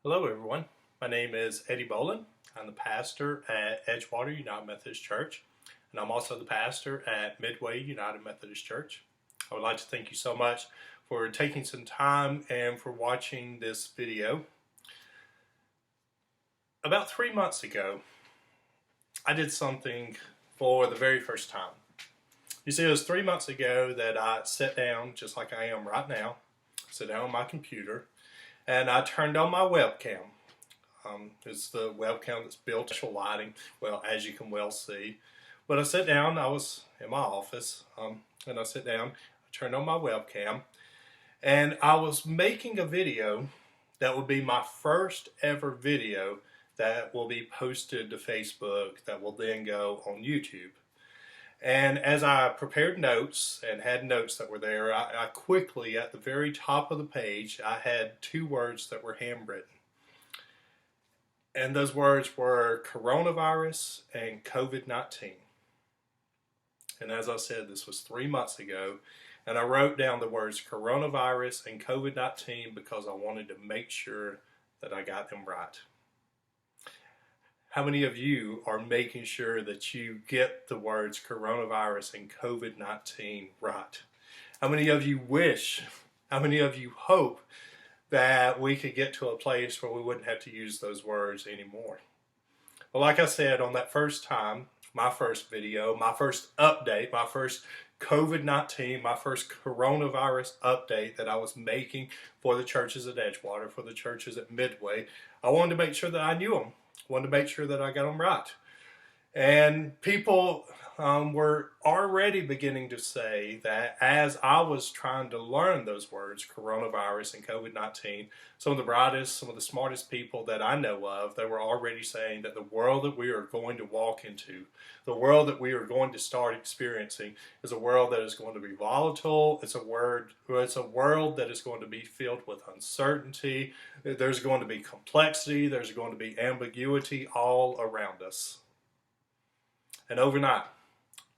Hello everyone, my name is Eddie Bolen. I'm the pastor at Edgewater United Methodist Church, and I'm also the pastor at Midway United Methodist Church. I would like to thank you so much for taking some time and for watching this video. About 3 months ago, I did something for the very first time. You see, it was 3 months ago that I sat down, just like I am right now, sit down on my computer, and I turned on my webcam. It's the webcam that's built with special lighting, well, as you can well see. But I sat down, I was in my office, and I sat down, I turned on my webcam, and I was making a video that would be my first ever video that will be posted to Facebook that will then go on YouTube. And as I prepared notes and had notes that were there, I quickly, at the very top of the page, I had two words that were handwritten. And those words were coronavirus and COVID-19. And as I said, this was 3 months ago. And I wrote down the words coronavirus and COVID-19 because I wanted to make sure that I got them right. How many of you are making sure that you get the words coronavirus and COVID-19 right? How many of you wish, how many of you hope that we could get to a place where we wouldn't have to use those words anymore? Well, like I said, on that first time, my first video, my first update, my first COVID-19, my first coronavirus update that I was making for the churches at Edgewater, for the churches at Midway, I wanted to make sure that I knew them. Wanted to make sure that I got them right. And people were already beginning to say that as I was trying to learn those words, coronavirus and COVID-19, some of the brightest, some of the smartest people that I know of, they were already saying that the world that we are going to walk into, the world that we are going to start experiencing, is a world that is going to be volatile. It's a world that is going to be filled with uncertainty. There's going to be complexity. There's going to be ambiguity all around us. And overnight,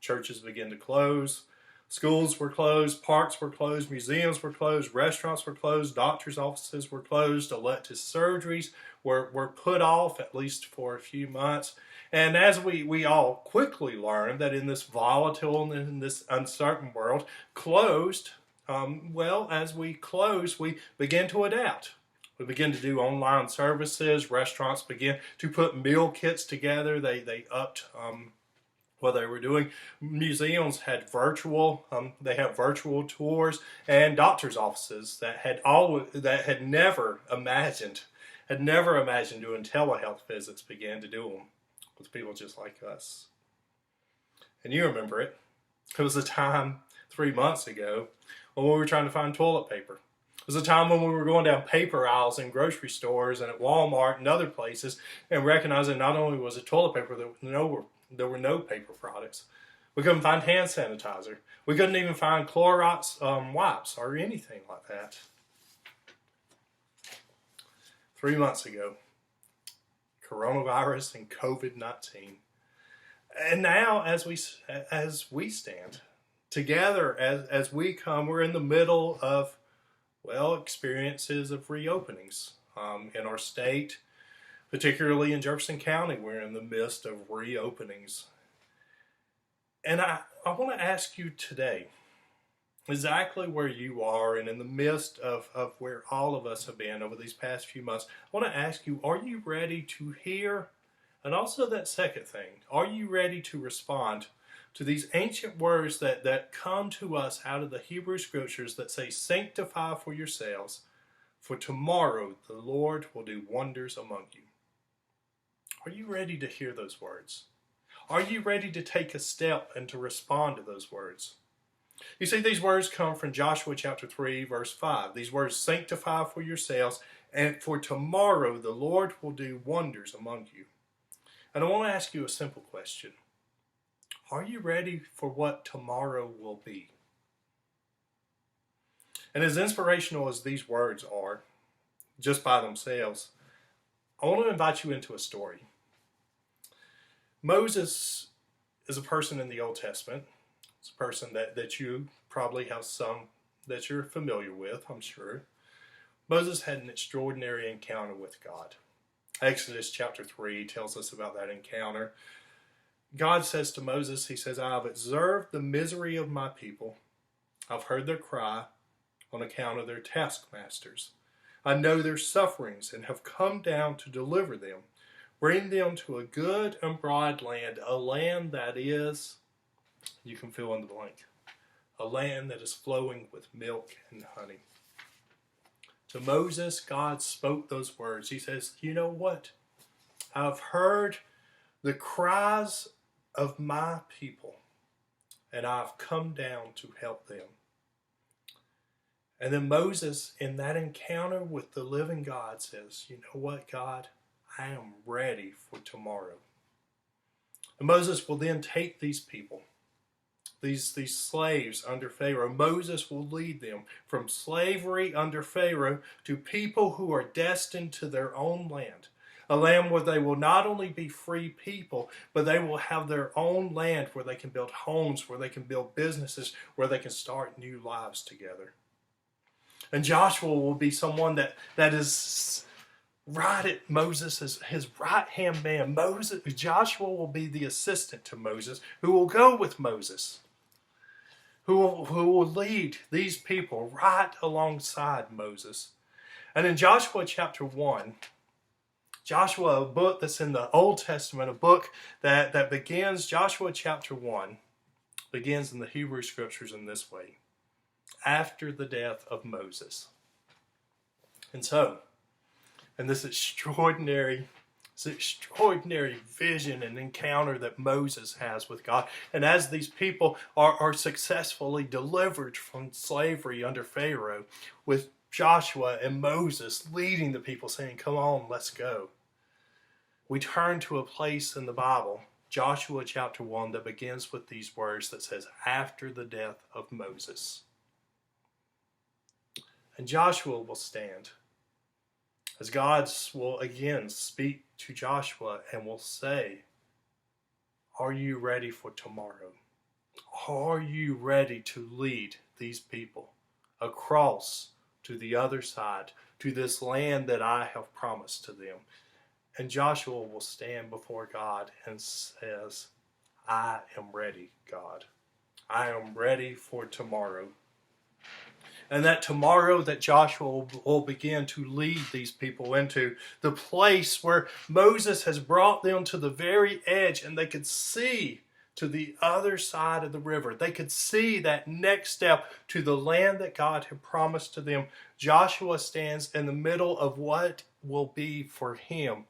churches began to close, schools were closed, parks were closed, museums were closed, restaurants were closed, doctors' offices were closed, elective surgeries were put off, at least for a few months. And as we all quickly learned that in this volatile and in this uncertain world, as we closed, we began to adapt. We began to do online services. Restaurants began to put meal kits together. They upped what they were doing. Museums had virtual tours, and doctors' offices that had never imagined doing telehealth visits began to do them with people just like us. And you remember it. It was a time 3 months ago when we were trying to find toilet paper. It was a time when we were going down paper aisles in grocery stores and at Walmart and other places and recognizing not only was it toilet paper, there were no paper products. We couldn't find hand sanitizer. We couldn't even find Clorox wipes or anything like that. 3 months ago, coronavirus and COVID-19. And now as we stand together, as we come, we're in the middle of experiences of reopenings in our state, particularly in Jefferson County. We're in the midst of reopenings. And I want to ask you today, exactly where you are and in the midst of where all of us have been over these past few months, I want to ask you, are you ready to hear? And also that second thing, are you ready to respond to these ancient words that come to us out of the Hebrew Scriptures that say, sanctify for yourselves, for tomorrow the Lord will do wonders among you. Are you ready to hear those words? Are you ready to take a step and to respond to those words? You see, these words come from Joshua chapter 3, verse 5. These words, sanctify for yourselves, and for tomorrow the Lord will do wonders among you. And I want to ask you a simple question. Are you ready for what tomorrow will be? And as inspirational as these words are, just by themselves, I want to invite you into a story. Moses is a person in the Old Testament. It's a person that you probably have some that you're familiar with, I'm sure. Moses had an extraordinary encounter with God. Exodus chapter 3 tells us about that encounter. God says to Moses, he says, I have observed the misery of my people. I've heard their cry on account of their taskmasters. I know their sufferings and have come down to deliver them, bring them to a good and broad land, a land that is, you can fill in the blank, a land that is flowing with milk and honey. To Moses, God spoke those words. He says, you know what? I've heard the cries of my people, and I've come down to help them. And then Moses, in that encounter with the living God, says, you know what, God? I am ready for tomorrow. And Moses will then take these people, these slaves under Pharaoh. Moses will lead them from slavery under Pharaoh to people who are destined to their own land. A land where they will not only be free people, but they will have their own land where they can build homes, where they can build businesses, where they can start new lives together. And Joshua will be someone that is right at Moses, his right-hand man. Joshua will be the assistant to Moses, who will go with Moses, who will lead these people right alongside Moses. And in Joshua chapter 1, Joshua, a book that's in the Old Testament, a book that begins, Joshua chapter 1, begins in the Hebrew Scriptures in this way. After the death of Moses. And so, in this extraordinary vision and encounter that Moses has with God, and as these people are successfully delivered from slavery under Pharaoh, with Joshua and Moses leading the people saying, come on, let's go. We turn to a place in the Bible, Joshua chapter 1, that begins with these words that says, after the death of Moses. And Joshua will stand as God will again speak to Joshua and will say, are you ready for tomorrow? Are you ready to lead these people across to the other side, to this land that I have promised to them? And Joshua will stand before God and says, I am ready, God. I am ready for tomorrow. And that tomorrow that Joshua will begin to lead these people into the place where Moses has brought them to the very edge, and they could see to the other side of the river. They could see that next step to the land that God had promised to them. Joshua stands in the middle of what will be for him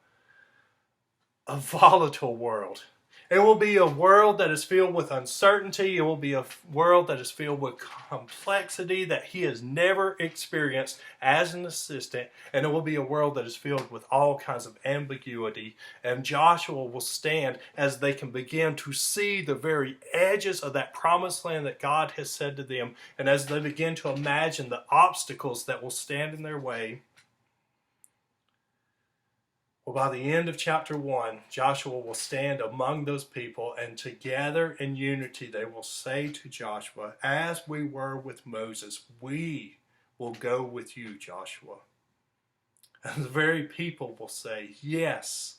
a volatile world. It will be a world that is filled with uncertainty. It will be a world that is filled with complexity that he has never experienced as an assistant. And it will be a world that is filled with all kinds of ambiguity. And Joshua will stand as they can begin to see the very edges of that promised land that God has said to them. And as they begin to imagine the obstacles that will stand in their way. Well, by the end of chapter 1, Joshua will stand among those people, and together in unity they will say to Joshua, as we were with Moses, we will go with you, Joshua. And the very people will say, yes,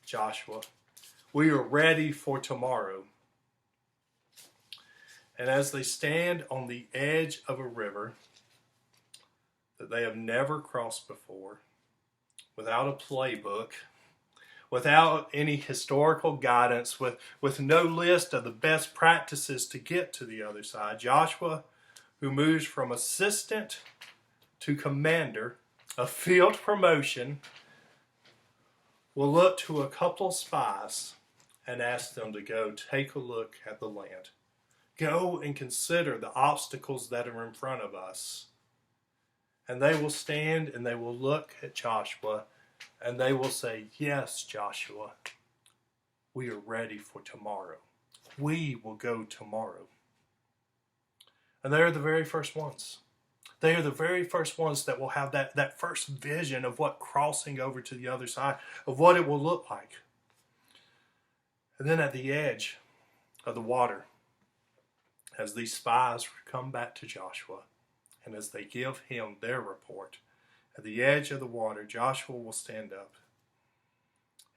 Joshua, we are ready for tomorrow. And as they stand on the edge of a river that they have never crossed before, without a playbook, without any historical guidance, with no list of the best practices to get to the other side, Joshua, who moves from assistant to commander, a field promotion, will look to a couple of spies and ask them to go take a look at the land. Go and consider the obstacles that are in front of us. And they will stand and they will look at Joshua and they will say, yes, Joshua, we are ready for tomorrow. We will go tomorrow. And they are the very first ones. They are the very first ones that will have that first vision of what crossing over to the other side, of what it will look like. And then at the edge of the water, as these spies come back to Joshua, and as they give him their report, At the edge of the water, Joshua will stand up.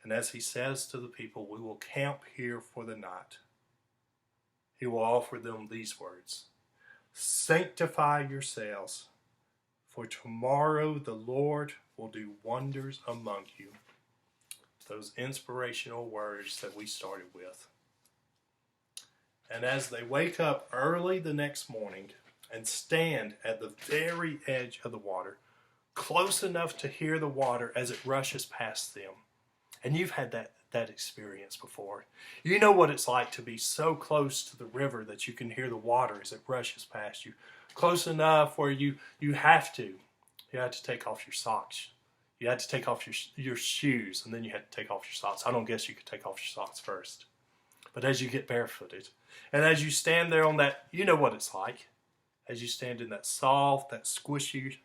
And as he says to the people, we will camp here for the night. He will offer them these words: sanctify yourselves, for tomorrow the Lord will do wonders among you. Those inspirational words that we started with. And as they wake up early the next morning and stand at the very edge of the water, close enough to hear the water as it rushes past them. And you've had that experience before. You know what it's like to be so close to the river that you can hear the water as it rushes past you. Close enough where you have to take off your socks. You had to take off your shoes, and then you had to take off your socks. I don't guess you could take off your socks first. But as you get barefooted, and as you stand there on that, you know what it's like. As you stand in that soft, that squishy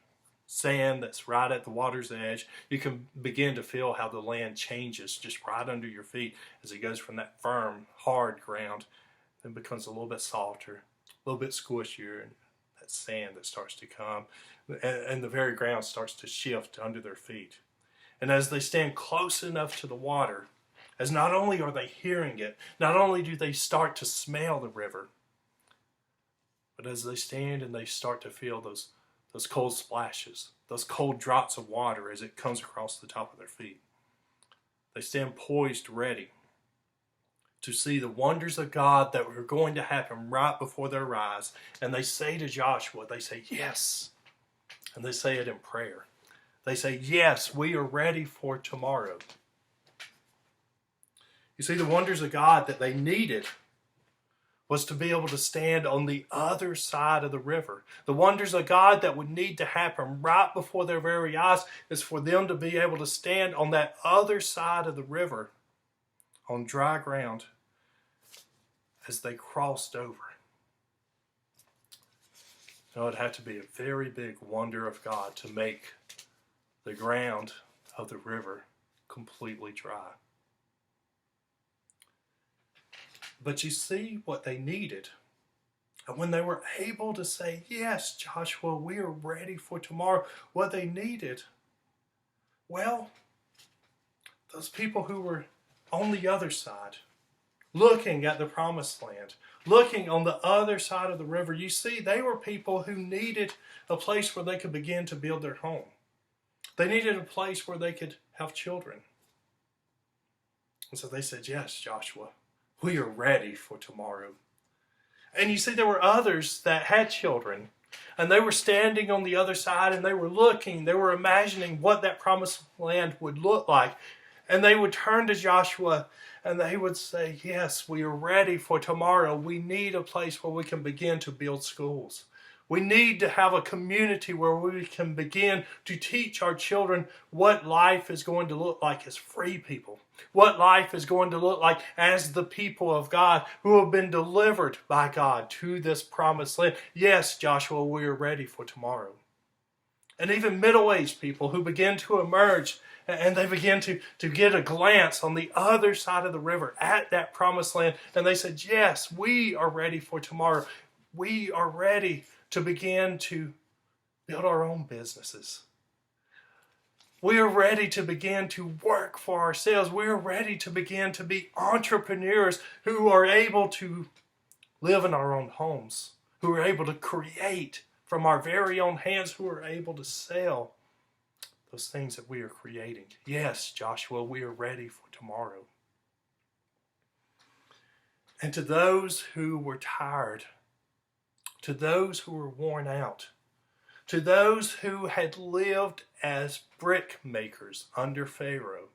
sand that's right at the water's edge, you can begin to feel how the land changes just right under your feet as it goes from that firm, hard ground, then becomes a little bit softer, a little bit squishier, and that sand that starts to come, and the very ground starts to shift under their feet. And as they stand close enough to the water, as not only are they hearing it, not only do they start to smell the river, but as they stand and they start to feel those cold splashes, those cold drops of water as it comes across the top of their feet. They stand poised, ready to see the wonders of God that were going to happen right before their eyes. And they say to Joshua, they say, yes. And they say it in prayer. They say, yes, we are ready for tomorrow. You see, the wonders of God that they needed was to be able to stand on the other side of the river. The wonders of God that would need to happen right before their very eyes is for them to be able to stand on that other side of the river on dry ground as they crossed over. Now, it had to be a very big wonder of God to make the ground of the river completely dry. But you see what they needed. And when they were able to say, yes, Joshua, we are ready for tomorrow, what they needed, well, those people who were on the other side, looking at the promised land, looking on the other side of the river, you see, they were people who needed a place where they could begin to build their home. They needed a place where they could have children. And so they said, yes, Joshua, we are ready for tomorrow. And you see, there were others that had children, and they were standing on the other side, and they were looking, they were imagining what that promised land would look like. And they would turn to Joshua, and they would say, yes, we are ready for tomorrow. We need a place where we can begin to build schools. We need to have a community where we can begin to teach our children what life is going to look like as free people. What life is going to look like as the people of God who have been delivered by God to this promised land. Yes, Joshua, we are ready for tomorrow. And even middle-aged people who begin to emerge and they begin to get a glance on the other side of the river at that promised land. And they said, yes, we are ready for tomorrow. We are ready to begin to build our own businesses. We are ready to begin to work for ourselves. We are ready to begin to be entrepreneurs who are able to live in our own homes, who are able to create from our very own hands, who are able to sell those things that we are creating. Yes, Joshua, we are ready for tomorrow. And to those who were tired, to those who were worn out, to those who had lived as brick makers under Pharaoh,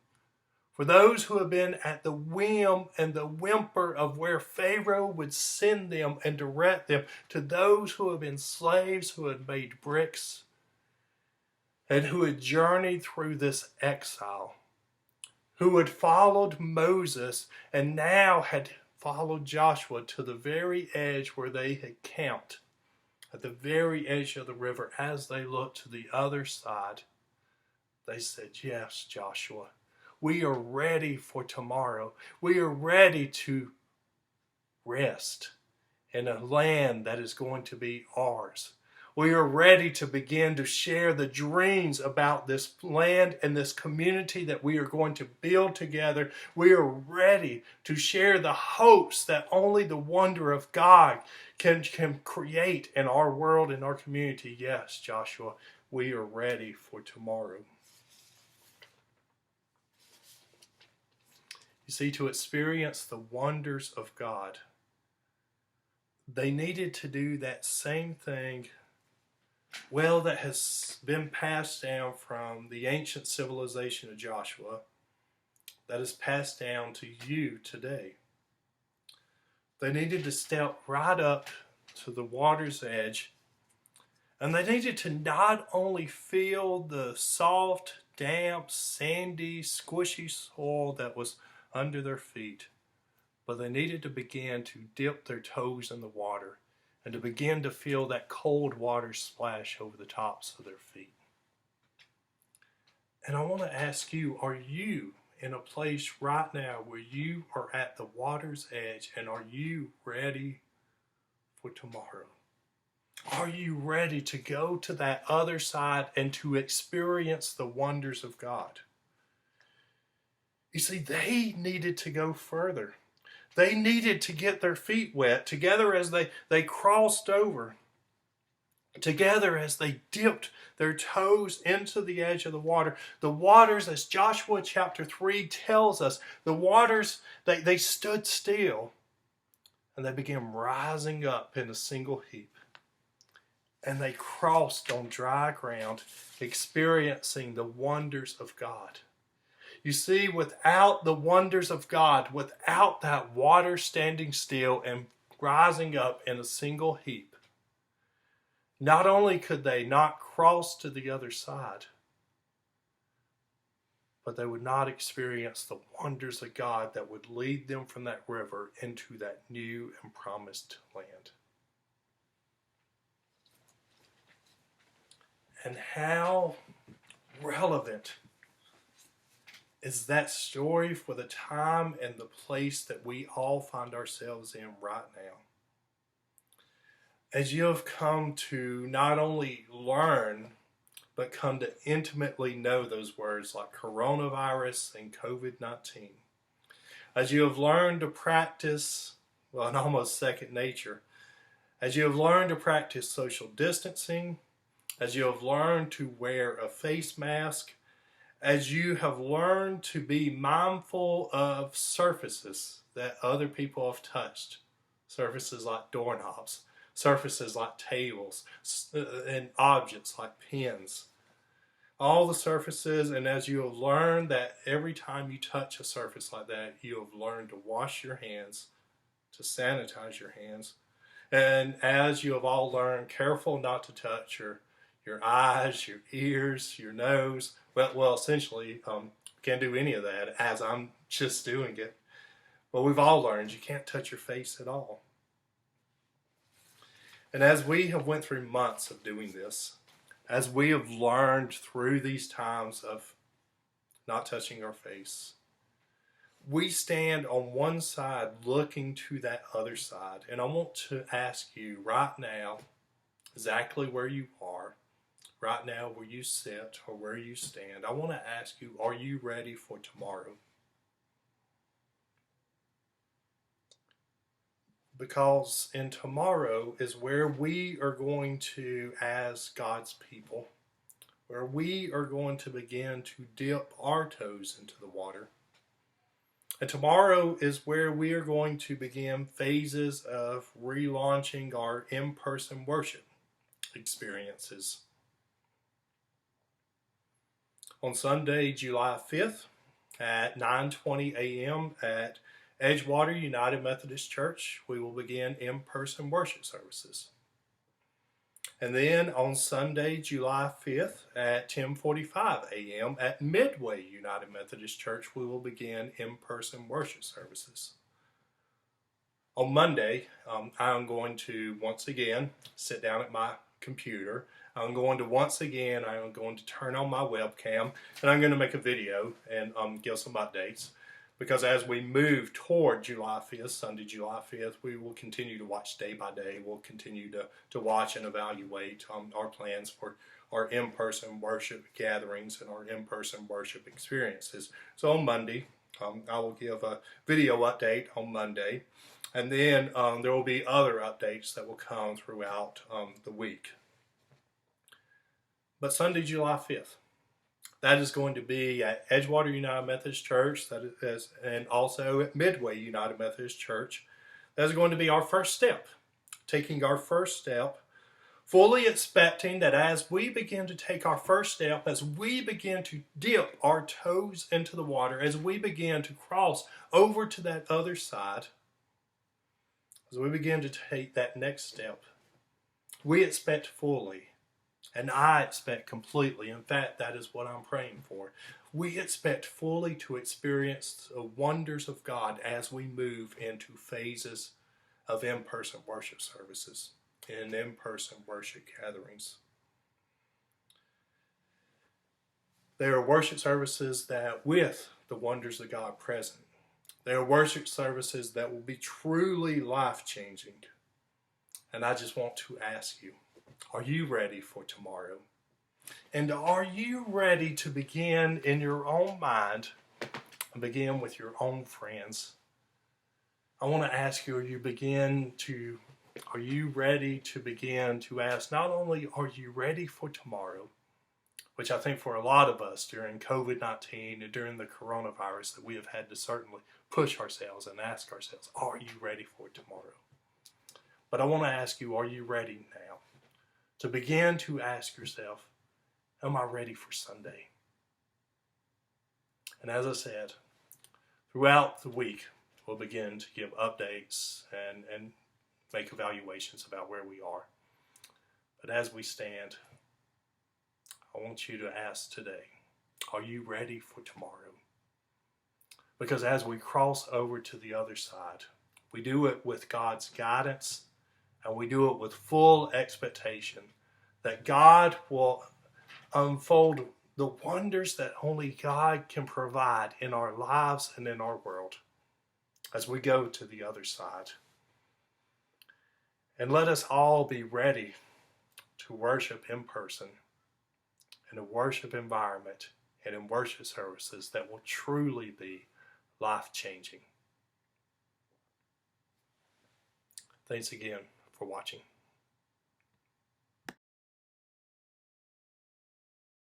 for those who have been at the whim and the whimper of where Pharaoh would send them and direct them, to those who have been slaves who had made bricks and who had journeyed through this exile, who had followed Moses and now had followed Joshua to the very edge where they had camped, at the very edge of the river. As they looked to the other side, they said, yes, Joshua, we are ready for tomorrow. We are ready to rest in a land that is going to be ours. We are ready to begin to share the dreams about this land and this community that we are going to build together. We are ready to share the hopes that only the wonder of God can create in our world, in our community. Yes, Joshua, we are ready for tomorrow. You see, to experience the wonders of God, they needed to do that same thing, well, that has been passed down from the ancient civilization of Joshua, that is passed down to you today. They needed to step right up to the water's edge, and they needed to not only feel the soft, damp, sandy, squishy soil that was under their feet, but they needed to begin to dip their toes in the water and to begin to feel that cold water splash over the tops of their feet. And I want to ask you, are you in a place right now where you are at the water's edge, and are you ready for tomorrow? Are you ready to go to that other side and to experience the wonders of God? You see, they needed to go further. They needed to get their feet wet together as they crossed over, together as they dipped their toes into the edge of the water. The waters, as Joshua chapter 3 tells us, the waters, they stood still and they began rising up in a single heap. And they crossed on dry ground, experiencing the wonders of God. You see, without the wonders of God, without that water standing still and rising up in a single heap, not only could they not cross to the other side, but they would not experience the wonders of God that would lead them from that river into that new and promised land. And how relevant is that story for the time and the place that we all find ourselves in right now? As you have come to not only learn, but come to intimately know those words like coronavirus and COVID-19. As you have learned to practice, well, an almost second nature. As you have learned to practice social distancing, as you have learned to wear a face mask, as you have learned to be mindful of surfaces that other people have touched, surfaces like doorknobs, surfaces like tables, and objects like pens, all the surfaces, and as you have learned that every time you touch a surface like that, you have learned to wash your hands, to sanitize your hands, and as you have all learned, careful not to touch your eyes, your ears, your nose. Well, essentially, can't do any of that as I'm just doing it. But we've all learned you can't touch your face at all. And as we have went through months of doing this, as we have learned through these times of not touching our face, we stand on one side looking to that other side. And I want to ask you right now, exactly where you are, right now where you sit or where you stand, I want to ask you, are you ready for tomorrow? Because in tomorrow is where we are going to, as God's people, where we are going to begin to dip our toes into the water. And tomorrow is where we are going to begin phases of relaunching our in-person worship experiences. On Sunday, July 5th at 9:20 a.m. at Edgewater United Methodist Church, we will begin in-person worship services. And then on Sunday, July 5th at 10:45 a.m. at Midway United Methodist Church, we will begin in-person worship services. On Monday, I'm going to once again sit down at my computer. I'm going to turn on my webcam, and I'm going to make a video and give some updates. Because as we move toward July 5th, Sunday, July 5th, we will continue to watch day by day. We'll continue to watch and evaluate our plans for our in-person worship gatherings and our in-person worship experiences. So on Monday, I will give a video update on Monday, and then there will be other updates that will come throughout the week. But Sunday, July 5th, that is going to be at Edgewater United Methodist Church, and also at Midway United Methodist Church. That is going to be our first step, taking our first step, fully expecting that as we begin to take our first step, as we begin to dip our toes into the water, as we begin to cross over to that other side, as we begin to take that next step, we expect fully. And I expect completely, in fact, that is what I'm praying for. We expect fully to experience the wonders of God as we move into phases of in-person worship services and in-person worship gatherings. There are worship services that, with the wonders of God present, there are worship services that will be truly life-changing. And I just want to ask you, are you ready for tomorrow? And are you ready to begin in your own mind and begin with your own friends? I want to ask you, are you ready to begin to ask, not only are you ready for tomorrow, which I think for a lot of us during COVID-19 and during the coronavirus that we have had to certainly push ourselves and ask ourselves, are you ready for tomorrow? But I want to ask you, are you ready now? To begin to ask yourself, am I ready for Sunday? And as I said, throughout the week, we'll begin to give updates and make evaluations about where we are. But as we stand, I want you to ask today, are you ready for tomorrow? Because as we cross over to the other side, we do it with God's guidance, and we do it with full expectation that God will unfold the wonders that only God can provide in our lives and in our world as we go to the other side. And let us all be ready to worship in person, in a worship environment, and in worship services that will truly be life-changing. Thanks again for watching.